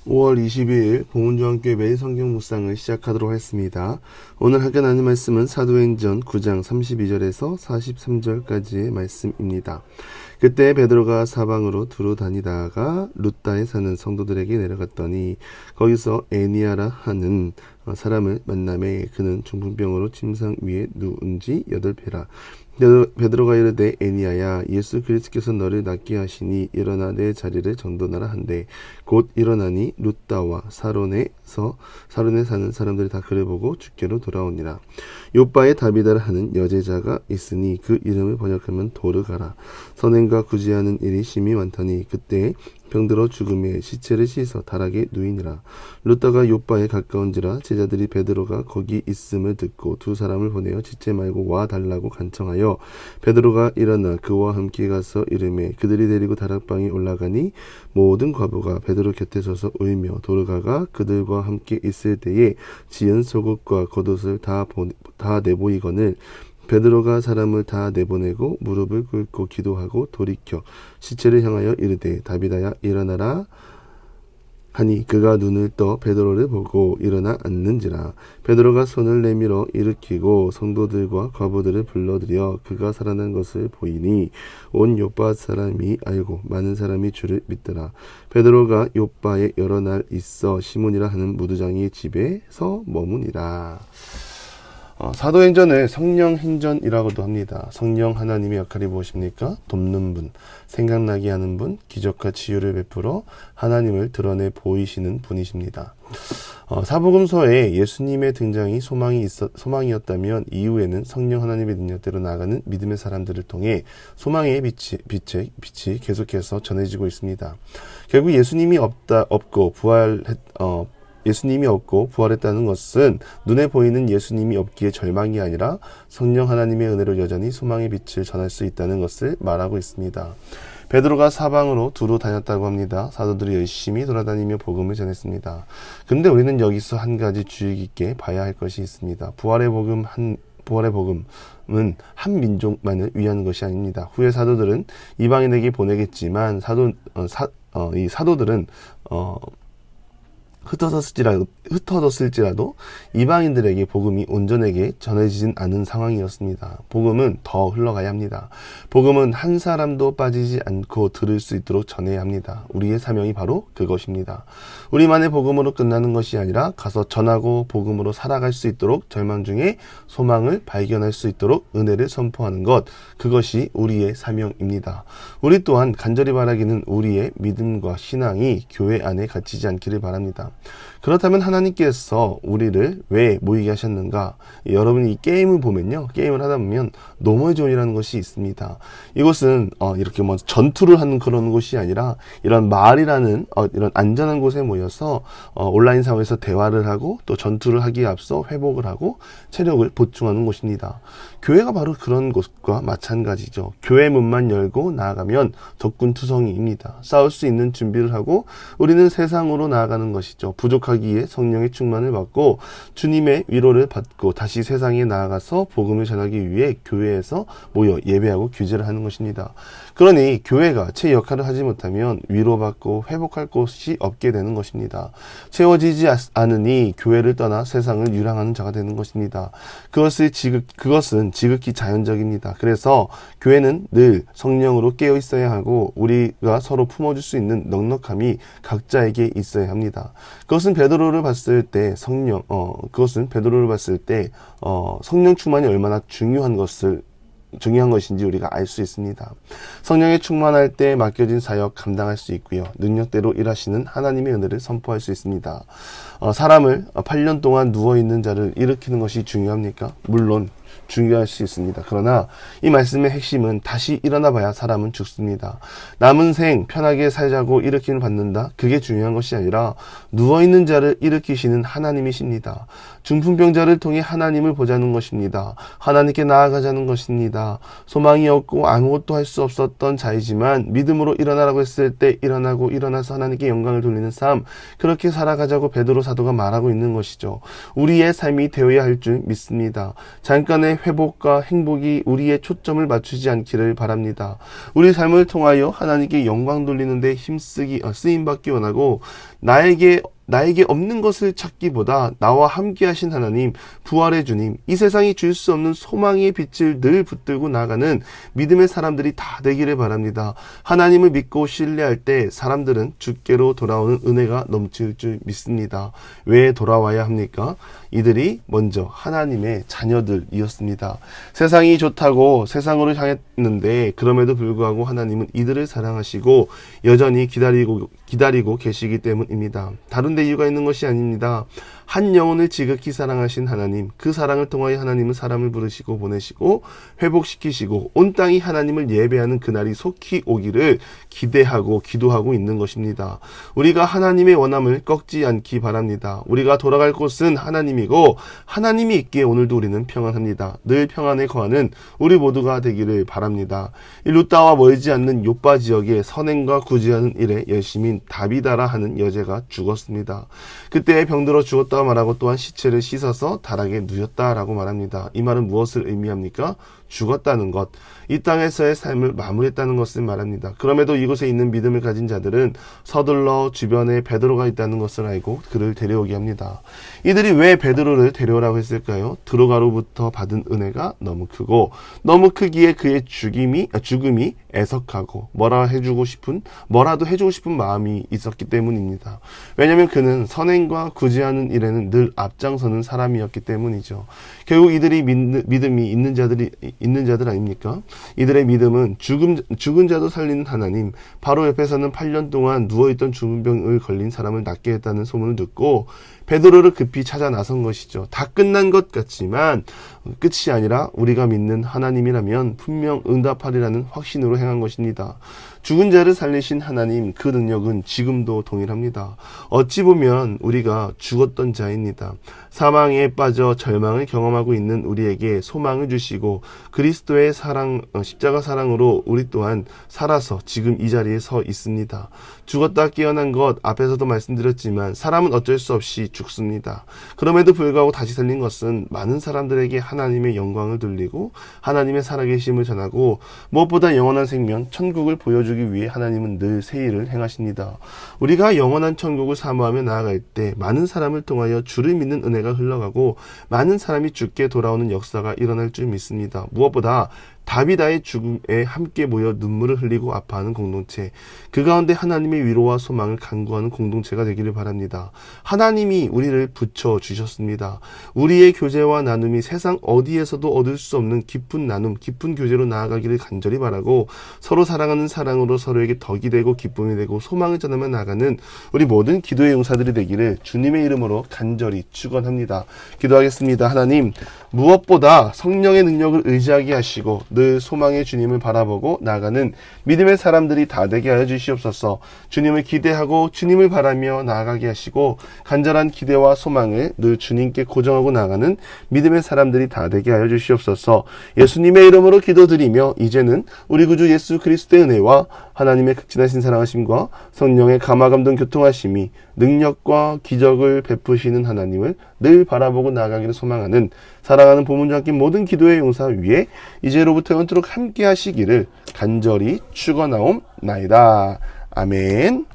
5월 22일 봉은중학교의 매일 성경 묵상을 시작하도록 하겠습니다. 오늘 하게 나눌 말씀은 사도행전 9장 32절에서 43절까지의 말씀입니다. 그때 베드로가 사방으로 두루 다니다가 룻다에 사는 성도들에게 내려갔더니 거기서 에니아라 하는 사람을 만나매 그는 중풍병으로 침상 위에 누운 지 8배라. 베드로가 이르되 에니아야 예수 그리스도께서 너를 낫게 하시니 일어나 내 자리를 정돈하라 한데 곧 일어나니 룻다와 사론에 사는 사람들이 다 그를 보고 주께로 돌아오니라. 요바에 다비다라 하는 여제자가 있으니 그 이름을 번역하면 도르가라. 선행과 구제하는 일이 심히 많더니 그때 병들어 죽음에 시체를 씻어 다락에 누이니라. 룻다가 요바에 가까운지라 제자들이 베드로가 거기 있음을 듣고 두 사람을 보내어 지체 말고 와 달라고 간청하여 베드로가 일어나 그와 함께 가서 이르매 그들이 데리고 다락방에 올라가니 모든 과부가 베드로 곁에 서서 울며 도르가가 그들과 함께 있을 때에 지은 속옷과 겉옷을 다 내보이거늘 베드로가 사람을 다 내보내고 무릎을 꿇고 기도하고 돌이켜 시체를 향하여 이르되 다비다야 일어나라 하니 그가 눈을 떠 베드로를 보고 일어나 앉는지라. 베드로가 손을 내밀어 일으키고 성도들과 과부들을 불러들여 그가 살아난 것을 보이니 온 요빠 사람이 알고 많은 사람이 주를 믿더라. 베드로가 요빠에 여러 날 있어 시몬이라 하는 무두장의 집에서 머무니라. 사도행전을 성령행전이라고도 합니다. 성령 하나님의 역할이 무엇입니까? 돕는 분, 생각나게 하는 분, 기적과 치유를 베풀어 하나님을 드러내 보이시는 분이십니다. 사복음서에 예수님의 등장이 소망이었다면 이후에는 성령 하나님의 능력대로 나아가는 믿음의 사람들을 통해 소망의 빛이 계속해서 전해지고 있습니다. 결국 예수님이 없고 부활했다는 것은 눈에 보이는 예수님이 없기에 절망이 아니라 성령 하나님의 은혜로 여전히 소망의 빛을 전할 수 있다는 것을 말하고 있습니다. 베드로가 사방으로 두루 다녔다고 합니다. 사도들이 열심히 돌아다니며 복음을 전했습니다. 근데 우리는 여기서 한 가지 주의 깊게 봐야 할 것이 있습니다. 부활의 복음은 한 민족만을 위한 것이 아닙니다. 후에 사도들은 이방인에게 보내겠지만 이 사도들은 흩어졌을지라도 이방인들에게 복음이 온전하게 전해지진 않은 상황이었습니다. 복음은 더 흘러가야 합니다. 복음은 한 사람도 빠지지 않고 들을 수 있도록 전해야 합니다. 우리의 사명이 바로 그것입니다. 우리만의 복음으로 끝나는 것이 아니라 가서 전하고 복음으로 살아갈 수 있도록 절망 중에 소망을 발견할 수 있도록 은혜를 선포하는 것, 그것이 우리의 사명입니다. 우리 또한 간절히 바라기는 우리의 믿음과 신앙이 교회 안에 갇히지 않기를 바랍니다. 그렇다면 하나님께서 우리를 왜 모이게 하셨는가? 여러분이 이 게임을 하다 보면 노멀존이라는 것이 있습니다. 이곳은 이렇게 전투를 하는 그런 곳이 아니라 이런 마을이라는 이런 안전한 곳에 모여서 온라인 상황에서 대화를 하고 또 전투를 하기에 앞서 회복을 하고 체력을 보충하는 곳입니다. 교회가 바로 그런 곳과 마찬가지죠. 교회 문만 열고 나아가면 적군투성이입니다. 싸울 수 있는 준비를 하고 우리는 세상으로 나아가는 것이죠. 부족하기에 성령의 충만을 받고 주님의 위로를 받고 다시 세상에 나아가서 복음을 전하기 위해 교회에서 모여 예배하고 규제를 하는 것입니다. 그러니 교회가 제 역할을 하지 못하면 위로받고 회복할 곳이 없게 되는 것입니다. 채워지지 않으니 교회를 떠나 세상을 유랑하는 자가 되는 것입니다. 그것은 지극히 자연적입니다. 그래서 교회는 늘 성령으로 깨어 있어야 하고 우리가 서로 품어줄 수 있는 넉넉함이 각자에게 있어야 합니다. 그것은 베드로를 봤을 때 성령 충만이 얼마나 중요한 것인지 우리가 알 수 있습니다. 성령에 충만할 때 맡겨진 사역 감당할 수 있고요. 능력대로 일하시는 하나님의 은혜를 선포할 수 있습니다. 사람을 8년 동안 누워있는 자를 일으키는 것이 중요합니까? 물론 중요할 수 있습니다. 그러나 이 말씀의 핵심은 다시 일어나 봐야 사람은 죽습니다. 남은 생 편하게 살자고 일으킴을 받는다. 그게 중요한 것이 아니라 누워있는 자를 일으키시는 하나님이십니다. 중풍병자를 통해 하나님을 보자는 것입니다. 하나님께 나아가자는 것입니다. 소망이 없고 아무것도 할 수 없었던 자이지만 믿음으로 일어나라고 했을 때 일어나고 일어나서 하나님께 영광을 돌리는 삶, 그렇게 살아가자고 베드로 사도가 말하고 있는 것이죠. 우리의 삶이 되어야 할 줄 믿습니다. 잠깐 평안의 회복과 행복이 우리의 초점을 맞추지 않기를 바랍니다. 우리 삶을 통하여 하나님께 영광 돌리는데 쓰임받기 원하고 나에게 없는 것을 찾기보다 나와 함께 하신 하나님, 부활의 주님, 이 세상이 줄 수 없는 소망의 빛을 늘 붙들고 나가는 믿음의 사람들이 다 되기를 바랍니다. 하나님을 믿고 신뢰할 때 사람들은 주께로 돌아오는 은혜가 넘칠 줄 믿습니다. 왜 돌아와야 합니까? 이들이 먼저 하나님의 자녀들이었습니다. 세상이 좋다고 세상으로 향했는데 그럼에도 불구하고 하나님은 이들을 사랑하시고 여전히 기다리고 계시기 때문입니다. 다른 데 이유가 있는 것이 아닙니다. 한 영혼을 지극히 사랑하신 하나님, 그 사랑을 통하여 하나님은 사람을 부르시고 보내시고 회복시키시고 온 땅이 하나님을 예배하는 그날이 속히 오기를 기대하고 기도하고 있는 것입니다. 우리가 하나님의 원함을 꺾지 않기 바랍니다. 우리가 돌아갈 곳은 하나님이고 하나님이 있기에 오늘도 우리는 평안합니다. 늘 평안에 거하는 우리 모두가 되기를 바랍니다. 이 루따와 멀지 않는 요빠 지역에 선행과 구제하는 일에 열심인 다비다라 하는 여자가 죽었습니다. 그때 병들어 죽었다 말하고 또한 시체를 씻어서 다락에 누였다라고 말합니다. 이 말은 무엇을 의미합니까? 죽었다는 것, 이 땅에서의 삶을 마무리했다는 것을 말합니다. 그럼에도 이곳에 있는 믿음을 가진 자들은 서둘러 주변에 베드로가 있다는 것을 알고 그를 데려오게 합니다. 이들이 왜 베드로를 데려오라고 했을까요? 드로가로부터 받은 은혜가 너무 크고 너무 크기에 그의 죽음이 애석하고 뭐라도 해주고 싶은 마음이 있었기 때문입니다. 왜냐하면 그는 선행과 구제하는 일에는 늘 앞장서는 사람이었기 때문이죠. 결국 이들이 믿음이 있는 자들 아닙니까? 이들의 믿음은 죽은 자도 살리는 하나님, 바로 옆에서는 8년 동안 누워있던 중풍병을 걸린 사람을 낫게 했다는 소문을 듣고 베드로를 급히 찾아 나선 것이죠. 다 끝난 것 같지만 끝이 아니라 우리가 믿는 하나님이라면 분명 응답하리라는 확신으로 행한 것입니다. 죽은 자를 살리신 하나님, 그 능력은 지금도 동일합니다. 어찌 보면 우리가 죽었던 자입니다. 사망에 빠져 절망을 경험하고 있는 우리에게 소망을 주시고 그리스도의 십자가 사랑으로 우리 또한 살아서 지금 이 자리에 서 있습니다. 죽었다 깨어난 것 앞에서도 말씀드렸지만 사람은 어쩔 수 없이 죽습니다. 그럼에도 불구하고 다시 살린 것은 많은 사람들에게 하나님의 영광을 돌리고 하나님의 살아계심을 전하고 무엇보다 영원한 생명, 천국을 보여주기 위해 하나님은 늘 새 일을 행하십니다. 우리가 영원한 천국을 사모하며 나아갈 때 많은 사람을 통하여 주를 믿는 은혜가 흘러가고 많은 사람이 주께 돌아오는 역사가 일어날 줄 믿습니다. 무엇보다 다비다의 죽음에 함께 모여 눈물을 흘리고 아파하는 공동체, 그 가운데 하나님의 위로와 소망을 간구하는 공동체가 되기를 바랍니다. 하나님이 우리를 붙여주셨습니다. 우리의 교제와 나눔이 세상 어디에서도 얻을 수 없는 깊은 나눔, 깊은 교제로 나아가기를 간절히 바라고 서로 사랑하는 사랑으로 서로에게 덕이 되고 기쁨이 되고 소망을 전하며 나가는 우리 모든 기도의 용사들이 되기를 주님의 이름으로 간절히 축원합니다. 기도하겠습니다. 하나님, 무엇보다 성령의 능력을 의지하게 하시고 늘 소망의 주님을 바라보고 나아가는 믿음의 사람들이 다 되게 하여 주시옵소서. 주님을 기대하고 주님을 바라며 나아가게 하시고 간절한 기대와 소망을 늘 주님께 고정하고 나아가는 믿음의 사람들이 다 되게 하여 주시옵소서. 예수님의 이름으로 기도드리며 이제는 우리 구주 예수 그리스도의 은혜와 하나님의 극진하신 사랑하심과 성령의 감화감동 교통하심이 능력과 기적을 베푸시는 하나님을 늘 바라보고 나아가기를 소망하는 사랑하는 보문과 함께 모든 기도의 용사 위에 이제로부터 영원토록 함께 하시기를 간절히 축원하옵나이다. 아멘.